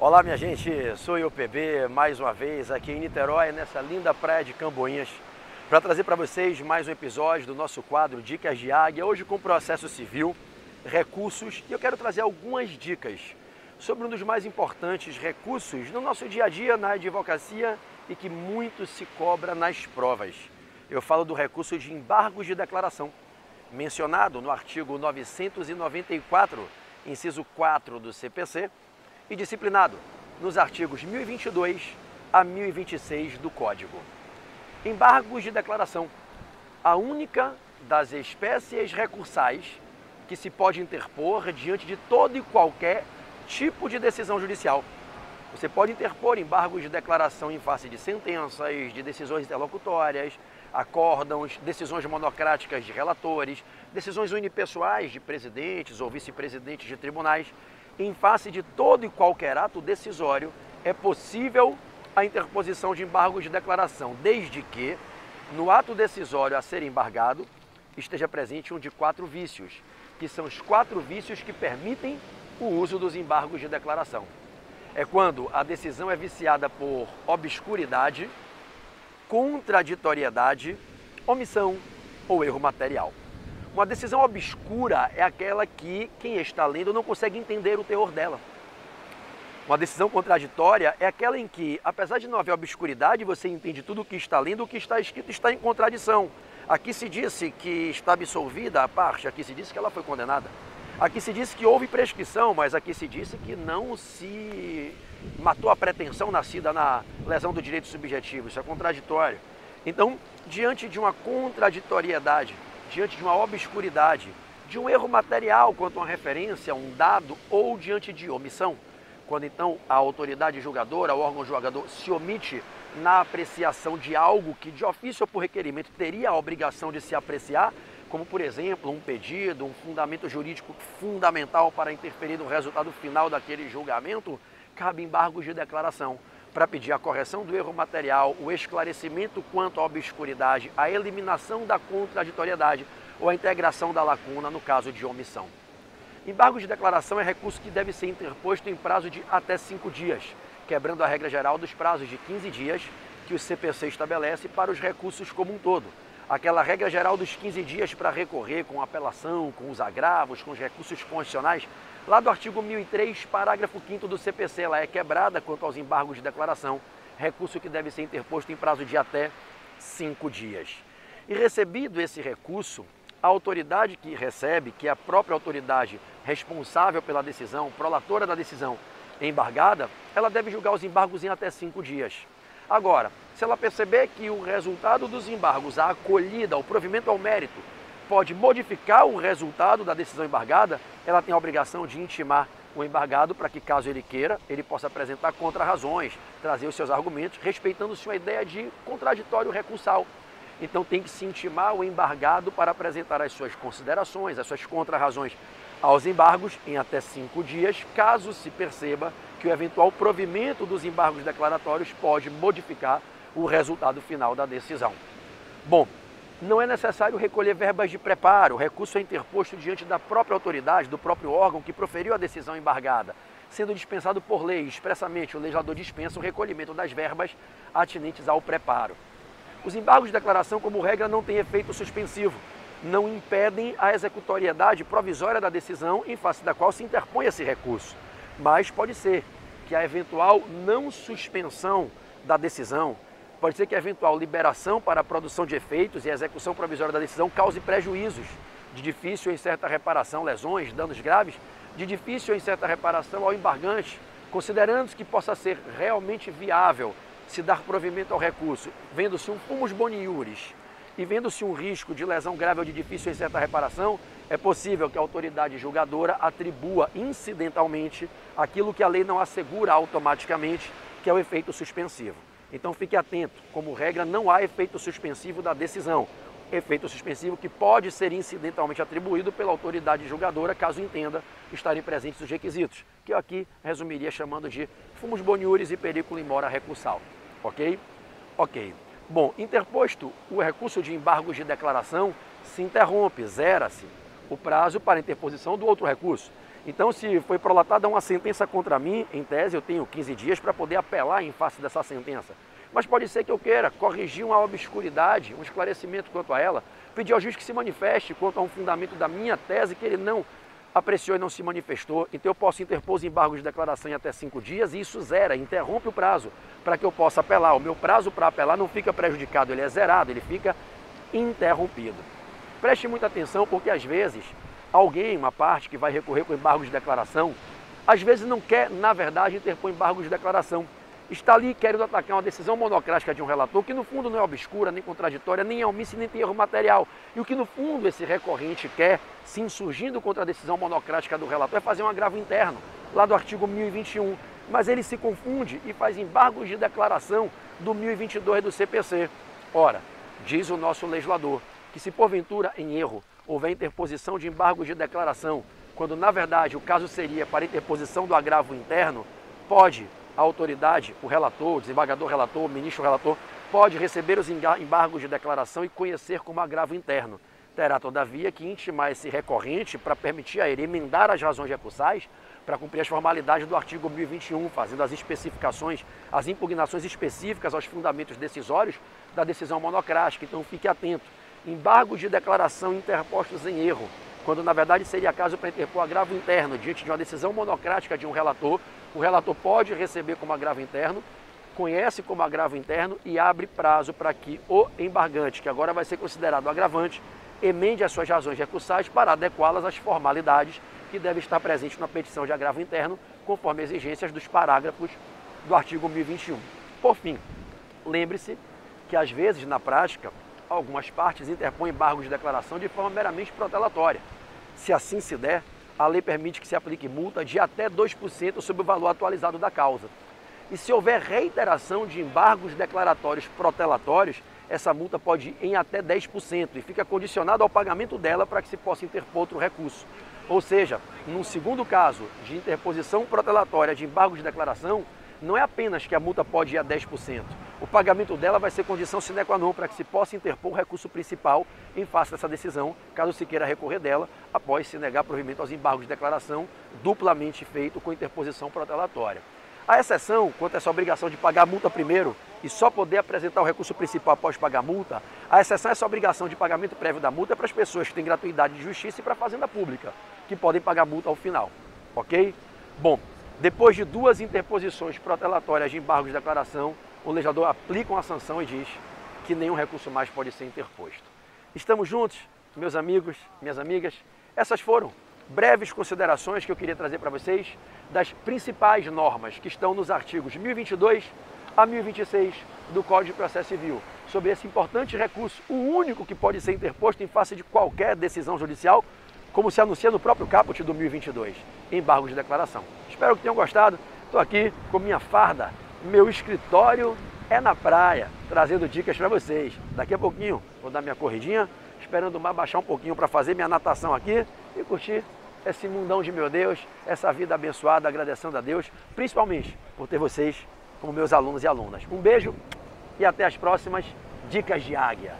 Olá, minha gente, sou eu, PB, mais uma vez aqui em Niterói, nessa linda praia de Camboinhas, para trazer para vocês mais um episódio do nosso quadro Dicas de Águia, hoje com processo civil, recursos, e eu quero trazer algumas dicas sobre um dos mais importantes recursos no nosso dia a dia na advocacia e que muito se cobra nas provas. Eu falo do recurso de embargos de declaração, mencionado no artigo 994, inciso 4 do CPC, e disciplinado nos artigos 1022 a 1026 do Código. Embargos de declaração, a única das espécies recursais que se pode interpor diante de todo e qualquer tipo de decisão judicial. Você pode interpor embargos de declaração em face de sentenças, de decisões interlocutórias, acórdãos, decisões monocráticas de relatores, decisões unipessoais de presidentes ou vice-presidentes de tribunais. Em face de todo e qualquer ato decisório, é possível a interposição de embargos de declaração, desde que, no ato decisório a ser embargado, esteja presente um de 4 vícios, que são os 4 vícios que permitem o uso dos embargos de declaração. É quando a decisão é viciada por obscuridade, contraditoriedade, omissão ou erro material. Uma decisão obscura é aquela que quem está lendo não consegue entender o teor dela. Uma decisão contraditória é aquela em que, apesar de não haver obscuridade, você entende tudo o que está lendo, o que está escrito está em contradição. Aqui se disse que está absolvida a parte, aqui se disse que ela foi condenada. Aqui se disse que houve prescrição, mas aqui se disse que não se matou a pretensão nascida na lesão do direito subjetivo. Isso é contraditório. Então, diante de uma contraditoriedade, diante de uma obscuridade, de um erro material quanto a uma referência, um dado ou diante de omissão, quando então a autoridade julgadora, o órgão julgador, se omite na apreciação de algo que de ofício ou por requerimento teria a obrigação de se apreciar, como por exemplo um pedido, um fundamento jurídico fundamental para interferir no resultado final daquele julgamento, cabe embargos de declaração para pedir a correção do erro material, o esclarecimento quanto à obscuridade, a eliminação da contraditoriedade ou a integração da lacuna no caso de omissão. Embargos de declaração é recurso que deve ser interposto em prazo de até 5 dias, quebrando a regra geral dos prazos de 15 dias que o CPC estabelece para os recursos como um todo. Aquela regra geral dos 15 dias para recorrer com apelação, com os agravos, com os recursos constitucionais, lá do artigo 1003, parágrafo 5º do CPC, ela é quebrada quanto aos embargos de declaração, recurso que deve ser interposto em prazo de até 5 dias. E recebido esse recurso, a autoridade que recebe, que é a própria autoridade responsável pela decisão, prolatora da decisão embargada, ela deve julgar os embargos em até 5 dias. Agora, se ela perceber que o resultado dos embargos, a acolhida, o provimento ao mérito, pode modificar o resultado da decisão embargada, ela tem a obrigação de intimar o embargado para que, caso ele queira, ele possa apresentar contrarrazões, trazer os seus argumentos, respeitando-se uma ideia de contraditório recursal. Então tem que se intimar o embargado para apresentar as suas considerações, as suas contrarrazões aos embargos em até 5 dias, caso se perceba que o eventual provimento dos embargos declaratórios pode modificar o resultado final da decisão. Bom, não é necessário recolher verbas de preparo, o recurso é interposto diante da própria autoridade, do próprio órgão que proferiu a decisão embargada, sendo dispensado por lei, expressamente o legislador dispensa o recolhimento das verbas atinentes ao preparo. Os embargos de declaração, como regra, não têm efeito suspensivo, não impedem a executoriedade provisória da decisão em face da qual se interpõe esse recurso, mas pode ser que a eventual não suspensão da decisão, pode ser que a eventual liberação para a produção de efeitos e a execução provisória da decisão cause prejuízos de difícil ou incerta reparação, lesões, danos graves, de difícil ou incerta reparação ao embargante, considerando-se que possa ser realmente viável se dar provimento ao recurso, vendo-se um fumus boni iuris e vendo-se um risco de lesão grave ou de difícil ou incerta reparação, é possível que a autoridade julgadora atribua incidentalmente aquilo que a lei não assegura automaticamente, que é o efeito suspensivo. Então fique atento, como regra não há efeito suspensivo da decisão, efeito suspensivo que pode ser incidentalmente atribuído pela autoridade julgadora, caso entenda estarem presentes os requisitos, que eu aqui resumiria chamando de fumus boni iuris e periculum in mora recursal. Ok? Ok. Bom, interposto o recurso de embargos de declaração, se interrompe, zera-se o prazo para interposição do outro recurso. Então, se foi prolatada uma sentença contra mim, em tese eu tenho 15 dias para poder apelar em face dessa sentença. Mas pode ser que eu queira corrigir uma obscuridade, um esclarecimento quanto a ela, pedir ao juiz que se manifeste quanto a um fundamento da minha tese que ele não apreciou e não se manifestou. Então eu posso interpor os embargos de declaração em até 5 dias e isso zera, interrompe o prazo para que eu possa apelar. O meu prazo para apelar não fica prejudicado, ele é zerado, ele fica interrompido. Preste muita atenção porque às vezes alguém, uma parte que vai recorrer com embargos de declaração, às vezes não quer, na verdade, interpor embargos de declaração. Está ali querendo atacar uma decisão monocrática de um relator que no fundo não é obscura, nem contraditória, nem é omissa, nem tem erro material. E o que no fundo esse recorrente quer, se insurgindo contra a decisão monocrática do relator, é fazer um agravo interno, lá do artigo 1021. Mas ele se confunde e faz embargos de declaração do 1022 do CPC. Ora, diz o nosso legislador que se porventura em erro houver interposição de embargos de declaração, quando na verdade o caso seria para interposição do agravo interno, pode a autoridade, o relator, o desembargador relator, o ministro relator, pode receber os embargos de declaração e conhecer como agravo interno. Terá, todavia, que intimar esse recorrente para permitir a ele emendar as razões recursais para cumprir as formalidades do artigo 1021, fazendo as especificações, as impugnações específicas aos fundamentos decisórios da decisão monocrática. Então fique atento. Embargos de declaração interpostos em erro, quando na verdade seria caso para interpor agravo interno diante de uma decisão monocrática de um relator, o relator pode receber como agravo interno, conhece como agravo interno e abre prazo para que o embargante, que agora vai ser considerado agravante, emende as suas razões recursais para adequá-las às formalidades que devem estar presentes na petição de agravo interno, conforme exigências dos parágrafos do artigo 1021. Por fim, lembre-se que às vezes na prática, algumas partes interpõem embargos de declaração de forma meramente protelatória. Se assim se der, a lei permite que se aplique multa de até 2% sobre o valor atualizado da causa. E se houver reiteração de embargos declaratórios protelatórios, essa multa pode ir em até 10% e fica condicionado ao pagamento dela para que se possa interpor outro recurso. Ou seja, num segundo caso de interposição protelatória de embargos de declaração, não é apenas que a multa pode ir a 10%. O pagamento dela vai ser condição sine qua non para que se possa interpor o recurso principal em face dessa decisão, caso se queira recorrer dela, após se negar provimento aos embargos de declaração duplamente feito com interposição protelatória. A exceção, quanto a essa obrigação de pagar a multa primeiro e só poder apresentar o recurso principal após pagar a multa, a exceção é essa obrigação de pagamento prévio da multa para as pessoas que têm gratuidade de justiça e para a fazenda pública, que podem pagar a multa ao final, ok? Bom, depois de 2 interposições protelatórias de embargos de declaração, o legislador aplica uma sanção e diz que nenhum recurso mais pode ser interposto. Estamos juntos, meus amigos, minhas amigas? Essas foram breves considerações que eu queria trazer para vocês das principais normas que estão nos artigos 1022 a 1026 do Código de Processo Civil, sobre esse importante recurso, o único que pode ser interposto em face de qualquer decisão judicial, como se anuncia no próprio caput do 1022, embargos de declaração. Espero que tenham gostado. Estou aqui com minha farda, meu escritório é na praia, trazendo dicas para vocês. Daqui a pouquinho vou dar minha corridinha, esperando o mar baixar um pouquinho para fazer minha natação aqui e curtir esse mundão de meu Deus, essa vida abençoada, agradecendo a Deus, principalmente por ter vocês como meus alunos e alunas. Um beijo e até as próximas Dicas de Águia.